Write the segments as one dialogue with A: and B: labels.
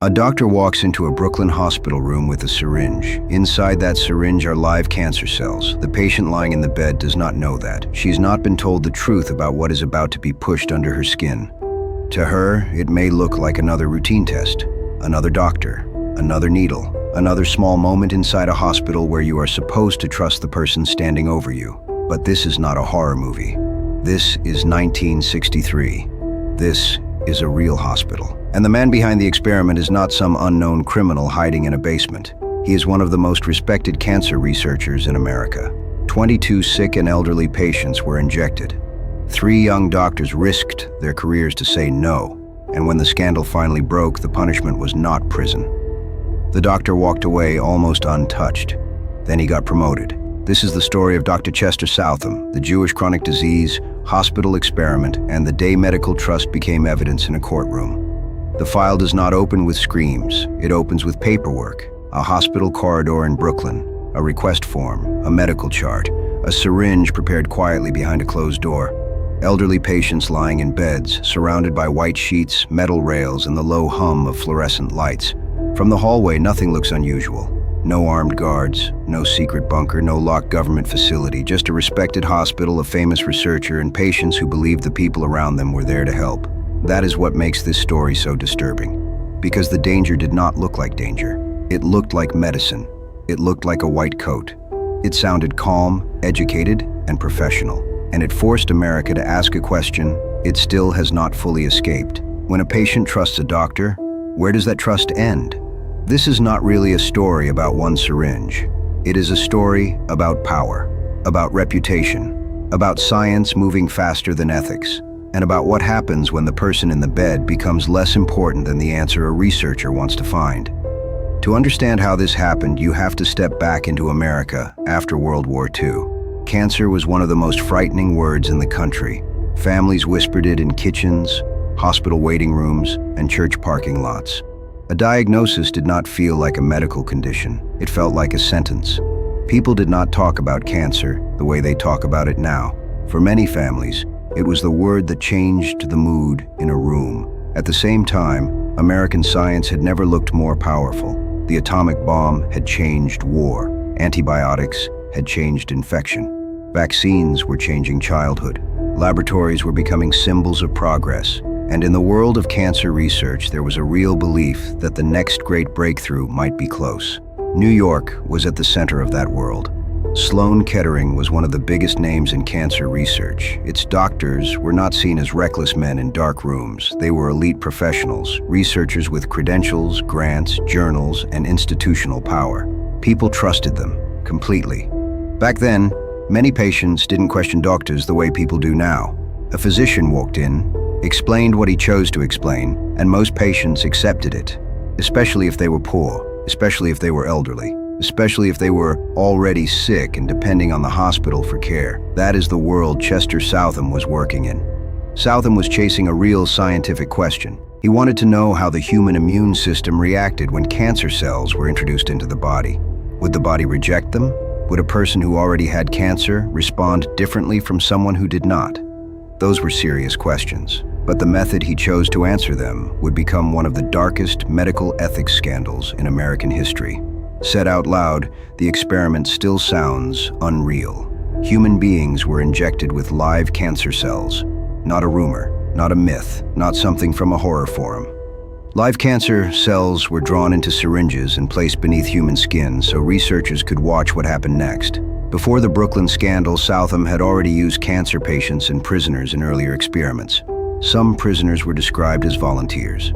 A: A doctor walks into a Brooklyn hospital room with a syringe. Inside that syringe are live cancer cells. The patient lying in the bed does not know that. She's not been told the truth about what is about to be pushed under her skin. To her, it may look like another routine test, another doctor, another needle, another small moment inside a hospital where you are supposed to trust the person standing over you. But this is not a horror movie. This is 1963. This is a real hospital. And the man behind the experiment is not some unknown criminal hiding in a basement. He is one of the most respected cancer researchers in America. 22 sick and elderly patients were injected. 3 young doctors risked their careers to say no, and when the scandal finally broke, the punishment was not prison. The doctor walked away almost untouched. Then he got promoted. This is the story of Dr. Chester Southam, the Jewish chronic disease, hospital experiment, and the day medical trust became evidence in a courtroom. The file does not open with screams. It opens with paperwork, a hospital corridor in Brooklyn, a request form, a medical chart, a syringe prepared quietly behind a closed door, elderly patients lying in beds, surrounded by white sheets, metal rails, and the low hum of fluorescent lights. From the hallway, nothing looks unusual. No armed guards, no secret bunker, no locked government facility, just a respected hospital, a famous researcher, and patients who believed the people around them were there to help. That is what makes this story so disturbing. Because the danger did not look like danger. It looked like medicine. It looked like a white coat. It sounded calm, educated, and professional. And it forced America to ask a question it still has not fully escaped. When a patient trusts a doctor, where does that trust end? This is not really a story about one syringe. It is a story about power, about reputation, about science moving faster than ethics, and about what happens when the person in the bed becomes less important than the answer a researcher wants to find. To understand how this happened, you have to step back into America after World War II. Cancer was one of the most frightening words in the country. Families whispered it in kitchens, hospital waiting rooms, and church parking lots. A diagnosis did not feel like a medical condition. It felt like a sentence. People did not talk about cancer the way they talk about it now. For many families, it was the word that changed the mood in a room. At the same time, American science had never looked more powerful. The atomic bomb had changed war. Antibiotics had changed infection. Vaccines were changing childhood. Laboratories were becoming symbols of progress. And in the world of cancer research, there was a real belief that the next great breakthrough might be close. New York was at the center of that world. Sloan Kettering was one of the biggest names in cancer research. Its doctors were not seen as reckless men in dark rooms. They were elite professionals, researchers with credentials, grants, journals, and institutional power. People trusted them completely. Back then, many patients didn't question doctors the way people do now. A physician walked in, explained what he chose to explain, and most patients accepted it, especially if they were poor, especially if they were elderly, especially if they were already sick and depending on the hospital for care. That is the world Chester Southam was working in. Southam was chasing a real scientific question. He wanted to know how the human immune system reacted when cancer cells were introduced into the body. Would the body reject them? Would a person who already had cancer respond differently from someone who did not? Those were serious questions, but the method he chose to answer them would become one of the darkest medical ethics scandals in American history. Said out loud, the experiment still sounds unreal. Human beings were injected with live cancer cells. Not a rumor, not a myth, not something from a horror forum. Live cancer cells were drawn into syringes and placed beneath human skin so researchers could watch what happened next. Before the Brooklyn scandal, Southam had already used cancer patients and prisoners in earlier experiments. Some prisoners were described as volunteers.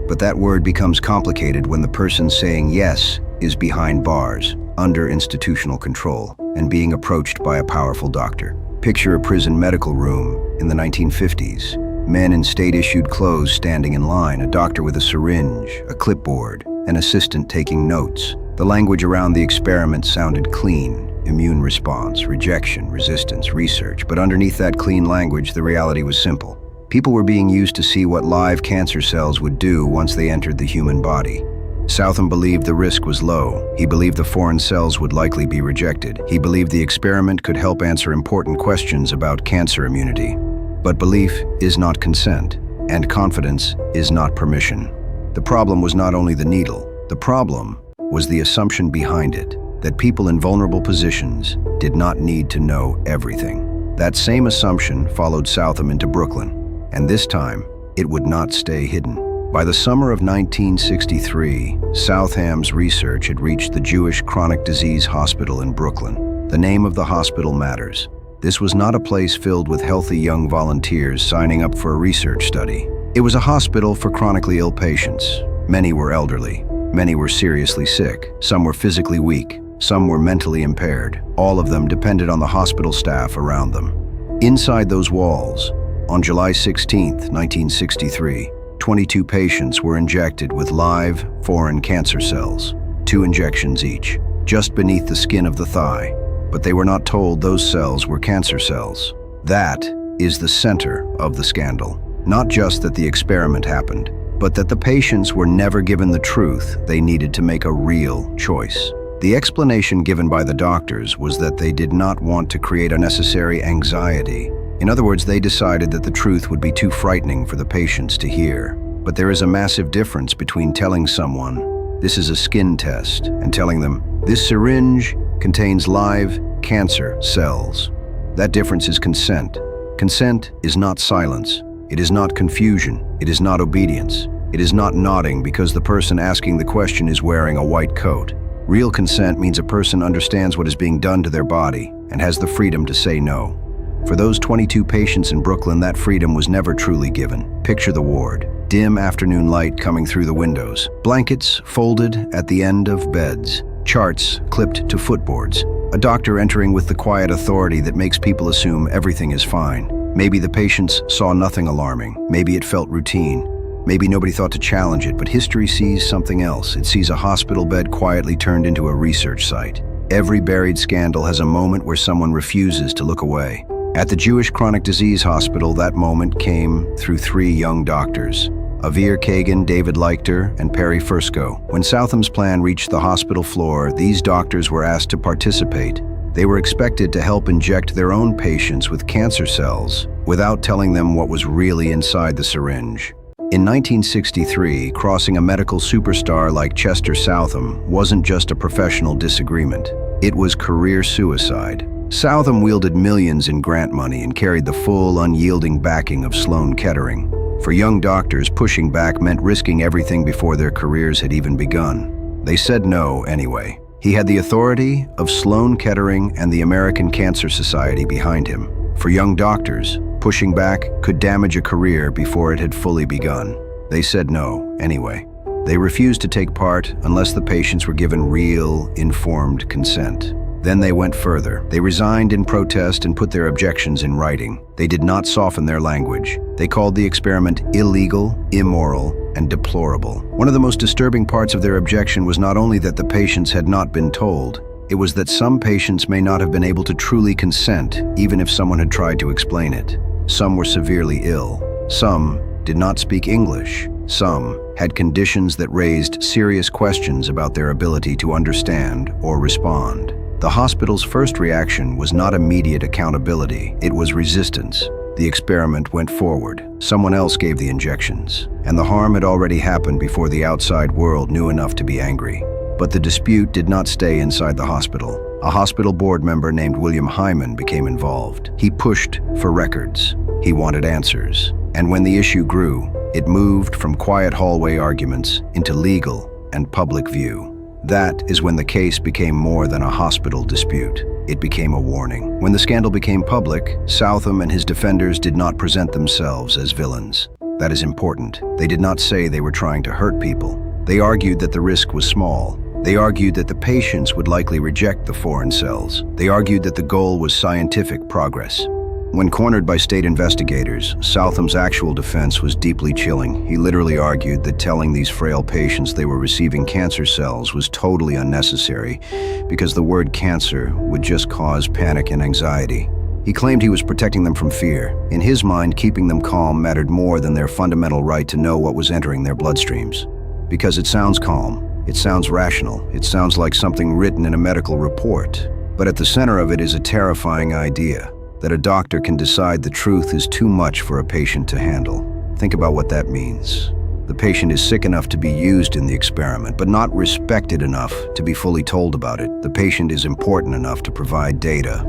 A: But that word becomes complicated when the person saying yes is behind bars, under institutional control, and being approached by a powerful doctor. Picture a prison medical room in the 1950s. Men in state-issued clothes standing in line, a doctor with a syringe, a clipboard, an assistant taking notes. The language around the experiment sounded clean. Immune response, rejection, resistance, research. But underneath that clean language, the reality was simple. People were being used to see what live cancer cells would do once they entered the human body. Southam believed the risk was low. He believed the foreign cells would likely be rejected. He believed the experiment could help answer important questions about cancer immunity. But belief is not consent, and confidence is not permission. The problem was not only the needle. The problem was the assumption behind it, that people in vulnerable positions did not need to know everything. That same assumption followed Southam into Brooklyn, and this time, it would not stay hidden. By the summer of 1963, Southam's research had reached the Jewish Chronic Disease Hospital in Brooklyn. The name of the hospital matters. This was not a place filled with healthy young volunteers signing up for a research study. It was a hospital for chronically ill patients. Many were elderly. Many were seriously sick. Some were physically weak. Some were mentally impaired. All of them depended on the hospital staff around them. Inside those walls, on July 16, 1963, 22 patients were injected with live, foreign cancer cells, 2 injections each, just beneath the skin of the thigh. But they were not told those cells were cancer cells. That is the center of the scandal. Not just that the experiment happened, but that the patients were never given the truth they needed to make a real choice. The explanation given by the doctors was that they did not want to create unnecessary anxiety. In other words, they decided that the truth would be too frightening for the patients to hear. But there is a massive difference between telling someone, this is a skin test, and telling them, this syringe contains live cancer cells. That difference is consent. Consent is not silence. It is not confusion. It is not obedience. It is not nodding because the person asking the question is wearing a white coat. Real consent means a person understands what is being done to their body and has the freedom to say no. For those 22 patients in Brooklyn, that freedom was never truly given. Picture the ward. Dim afternoon light coming through the windows. Blankets folded at the end of beds. Charts clipped to footboards. A doctor entering with the quiet authority that makes people assume everything is fine. Maybe the patients saw nothing alarming. Maybe it felt routine. Maybe nobody thought to challenge it, but history sees something else. It sees a hospital bed quietly turned into a research site. Every buried scandal has a moment where someone refuses to look away. At the Jewish Chronic Disease Hospital, that moment came through 3 young doctors, Avir Kagan, David Leichter, and Perry Fursko. When Southam's plan reached the hospital floor, these doctors were asked to participate. They were expected to help inject their own patients with cancer cells without telling them what was really inside the syringe. In 1963, crossing a medical superstar like Chester Southam wasn't just a professional disagreement. It was career suicide. Southam wielded millions in grant money and carried the full, unyielding backing of Sloan Kettering. For young doctors, pushing back meant risking everything before their careers had even begun. They said no anyway. He had the authority of Sloan Kettering and the American Cancer Society behind him. For young doctors, pushing back could damage a career before it had fully begun. They said no anyway. They refused to take part unless the patients were given real, informed consent. Then they went further. They resigned in protest and put their objections in writing. They did not soften their language. They called the experiment illegal, immoral, and deplorable. One of the most disturbing parts of their objection was not only that the patients had not been told, it was that some patients may not have been able to truly consent, even if someone had tried to explain it. Some were severely ill. Some did not speak English. Some had conditions that raised serious questions about their ability to understand or respond. The hospital's first reaction was not immediate accountability, it was resistance. The experiment went forward. Someone else gave the injections, and the harm had already happened before the outside world knew enough to be angry. But the dispute did not stay inside the hospital. A hospital board member named William Hyman became involved. He pushed for records. He wanted answers. And when the issue grew, it moved from quiet hallway arguments into legal and public view. That is when the case became more than a hospital dispute. It became a warning. When the scandal became public, Southam and his defenders did not present themselves as villains. That is important. They did not say they were trying to hurt people. They argued that the risk was small. They argued that the patients would likely reject the foreign cells. They argued that the goal was scientific progress. When cornered by state investigators, Southam's actual defense was deeply chilling. He literally argued that telling these frail patients they were receiving cancer cells was totally unnecessary because the word cancer would just cause panic and anxiety. He claimed he was protecting them from fear. In his mind, keeping them calm mattered more than their fundamental right to know what was entering their bloodstreams. Because it sounds calm, it sounds rational, it sounds like something written in a medical report. But at the center of it is a terrifying idea. That a doctor can decide the truth is too much for a patient to handle. Think about what that means. The patient is sick enough to be used in the experiment, but not respected enough to be fully told about it. The patient is important enough to provide data,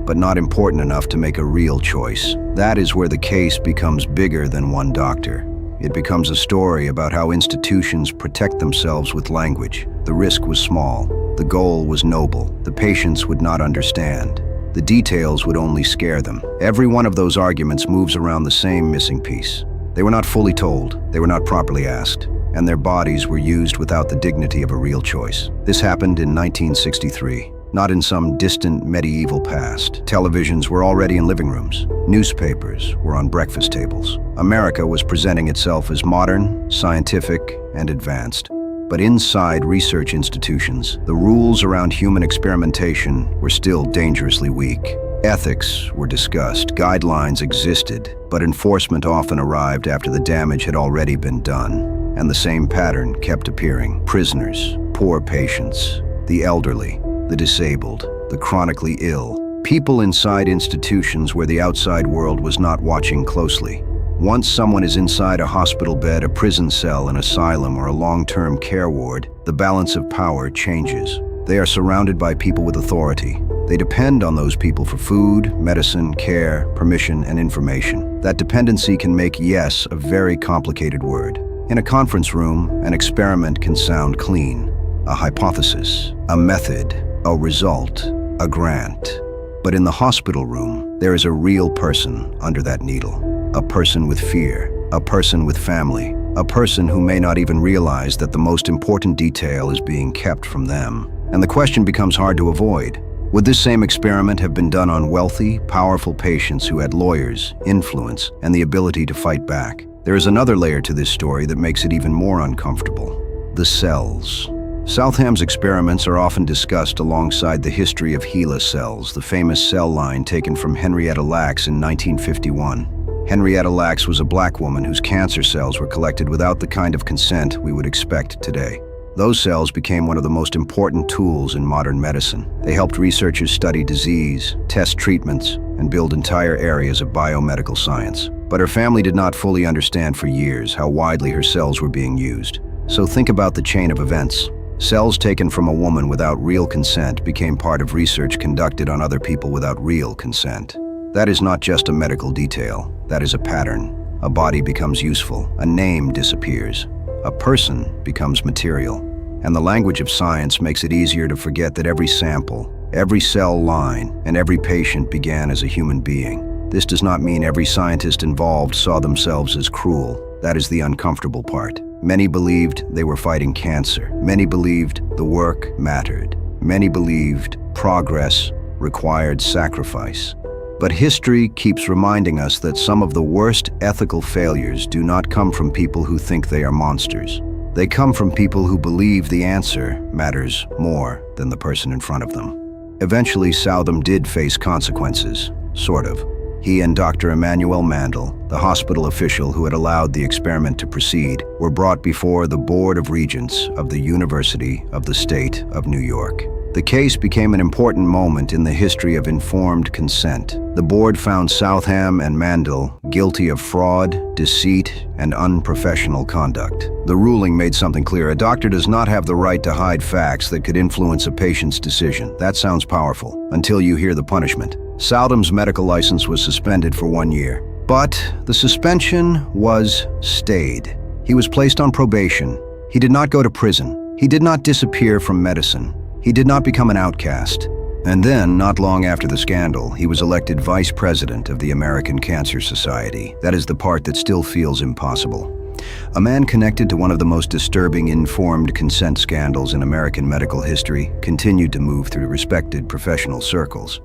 A: but not important enough to make a real choice. That is where the case becomes bigger than one doctor. It becomes a story about how institutions protect themselves with language. The risk was small. The goal was noble. The patients would not understand. The details would only scare them. Every one of those arguments moves around the same missing piece. They were not fully told, they were not properly asked, and their bodies were used without the dignity of a real choice. This happened in 1963, not in some distant medieval past. Televisions were already in living rooms. Newspapers were on breakfast tables. America was presenting itself as modern, scientific, and advanced. But inside research institutions, the rules around human experimentation were still dangerously weak. Ethics were discussed, guidelines existed, but enforcement often arrived after the damage had already been done. And the same pattern kept appearing. Prisoners, poor patients, the elderly, the disabled, the chronically ill. People inside institutions where the outside world was not watching closely. Once someone is inside a hospital bed, a prison cell, an asylum, or a long-term care ward, the balance of power changes. They are surrounded by people with authority. They depend on those people for food, medicine, care, permission, and information. That dependency can make yes a very complicated word. In a conference room, an experiment can sound clean. A hypothesis, a method, a result, a grant. But in the hospital room, there is a real person under that needle. A person with fear, a person with family, a person who may not even realize that the most important detail is being kept from them. And the question becomes hard to avoid. Would this same experiment have been done on wealthy, powerful patients who had lawyers, influence, and the ability to fight back? There is another layer to this story that makes it even more uncomfortable. The cells. Southam's experiments are often discussed alongside the history of HeLa cells, the famous cell line taken from Henrietta Lacks in 1951. Henrietta Lacks was a black woman whose cancer cells were collected without the kind of consent we would expect today. Those cells became one of the most important tools in modern medicine. They helped researchers study disease, test treatments, and build entire areas of biomedical science. But her family did not fully understand for years how widely her cells were being used. So think about the chain of events. Cells taken from a woman without real consent became part of research conducted on other people without real consent. That is not just a medical detail, that is a pattern. A body becomes useful, a name disappears, a person becomes material. And the language of science makes it easier to forget that every sample, every cell line, and every patient began as a human being. This does not mean every scientist involved saw themselves as cruel. That is the uncomfortable part. Many believed they were fighting cancer. Many believed the work mattered. Many believed progress required sacrifice. But history keeps reminding us that some of the worst ethical failures do not come from people who think they are monsters. They come from people who believe the answer matters more than the person in front of them. Eventually, Southam did face consequences, sort of. He and Dr. Emanuel Mandel, the hospital official who had allowed the experiment to proceed, were brought before the Board of Regents of the University of the State of New York. The case became an important moment in the history of informed consent. The board found Southam and Mandel guilty of fraud, deceit, and unprofessional conduct. The ruling made something clear. A doctor does not have the right to hide facts that could influence a patient's decision. That sounds powerful, until you hear the punishment. Southam's medical license was suspended for 1 year. But the suspension was stayed. He was placed on probation. He did not go to prison. He did not disappear from medicine. He did not become an outcast. And then, not long after the scandal, he was elected vice president of the American Cancer Society. That is the part that still feels impossible. A man connected to one of the most disturbing informed consent scandals in American medical history continued to move through respected professional circles.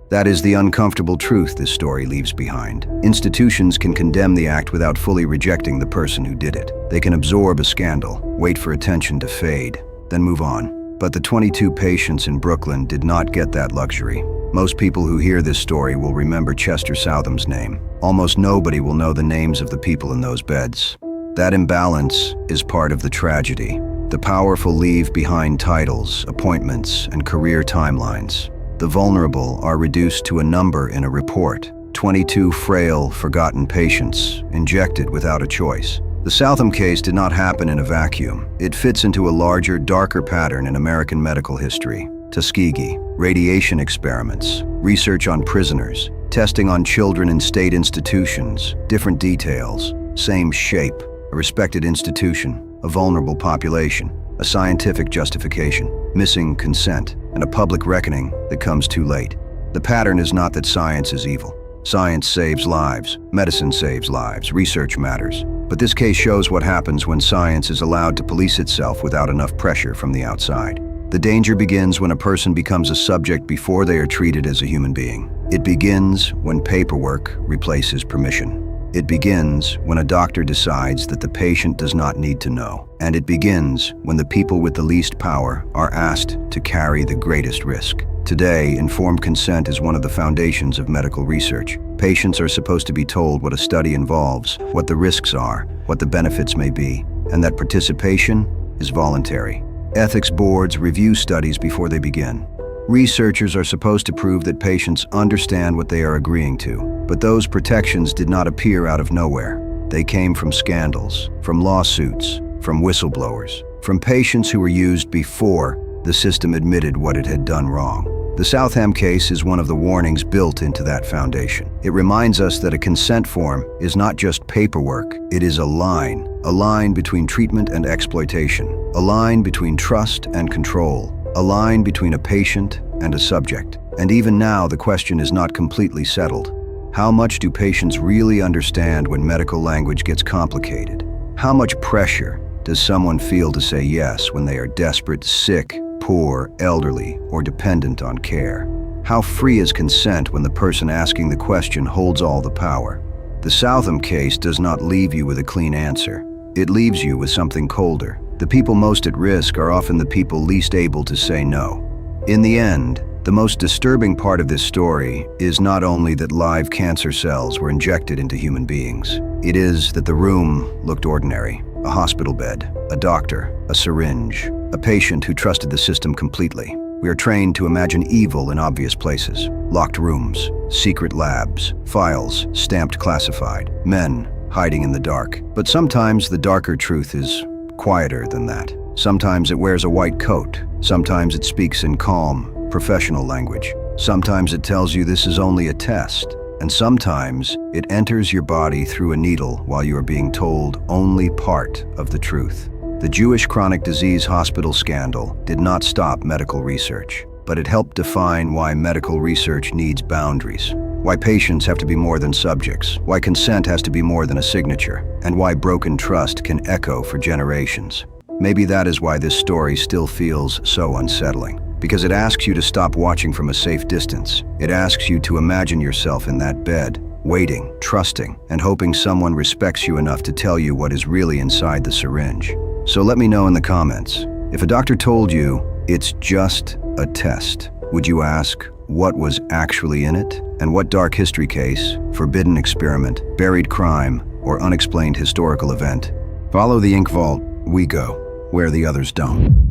A: That is the uncomfortable truth this story leaves behind. Institutions can condemn the act without fully rejecting the person who did it. They can absorb a scandal, wait for attention to fade, then move on. But the 22 patients in Brooklyn did not get that luxury. Most people who hear this story will remember Chester Southam's name. Almost nobody will know the names of the people in those beds. That imbalance is part of the tragedy. The powerful leave behind titles, appointments, and career timelines. The vulnerable are reduced to a number in a report. 22 frail, forgotten patients, injected without a choice. The Southam case did not happen in a vacuum. It fits into a larger, darker pattern in American medical history. Tuskegee, radiation experiments, research on prisoners, testing on children in state institutions, different details, same shape, a respected institution, a vulnerable population, a scientific justification, missing consent, and a public reckoning that comes too late. The pattern is not that science is evil. Science saves lives, medicine saves lives, research matters. But this case shows what happens when science is allowed to police itself without enough pressure from the outside. The danger begins when a person becomes a subject before they are treated as a human being. It begins when paperwork replaces permission. It begins when a doctor decides that the patient does not need to know. And it begins when the people with the least power are asked to carry the greatest risk. Today, informed consent is one of the foundations of medical research. Patients are supposed to be told what a study involves, what the risks are, what the benefits may be, and that participation is voluntary. Ethics boards review studies before they begin. Researchers are supposed to prove that patients understand what they are agreeing to, but those protections did not appear out of nowhere. They came from scandals, from lawsuits, from whistleblowers, from patients who were used before the system admitted what it had done wrong. The Southam case is one of the warnings built into that foundation. It reminds us that a consent form is not just paperwork, it is a line between treatment and exploitation, a line between trust and control, a line between a patient and a subject. And even now, the question is not completely settled. How much do patients really understand when medical language gets complicated? How much pressure does someone feel to say yes when they are desperate, sick, poor, elderly, or dependent on care? How free is consent when the person asking the question holds all the power? The Southam case does not leave you with a clean answer. It leaves you with something colder. The people most at risk are often the people least able to say no. In the end, the most disturbing part of this story is not only that live cancer cells were injected into human beings. It is that the room looked ordinary. A hospital bed, a doctor, a syringe, a patient who trusted the system completely. We are trained to imagine evil in obvious places. Locked rooms, secret labs, files stamped classified, men hiding in the dark. But sometimes the darker truth is quieter than that. Sometimes it wears a white coat. Sometimes it speaks in calm, professional language. Sometimes it tells you this is only a test. And sometimes it enters your body through a needle while you are being told only part of the truth. The Jewish chronic disease hospital scandal did not stop medical research, but it helped define why medical research needs boundaries, why patients have to be more than subjects, why consent has to be more than a signature, and why broken trust can echo for generations. Maybe that is why this story still feels so unsettling. Because it asks you to stop watching from a safe distance. It asks you to imagine yourself in that bed, waiting, trusting, and hoping someone respects you enough to tell you what is really inside the syringe. So let me know in the comments. If a doctor told you it's just a test, would you ask what was actually in it? And what dark history case, forbidden experiment, buried crime, or unexplained historical event? Follow the Ink Vault, we go where the others don't.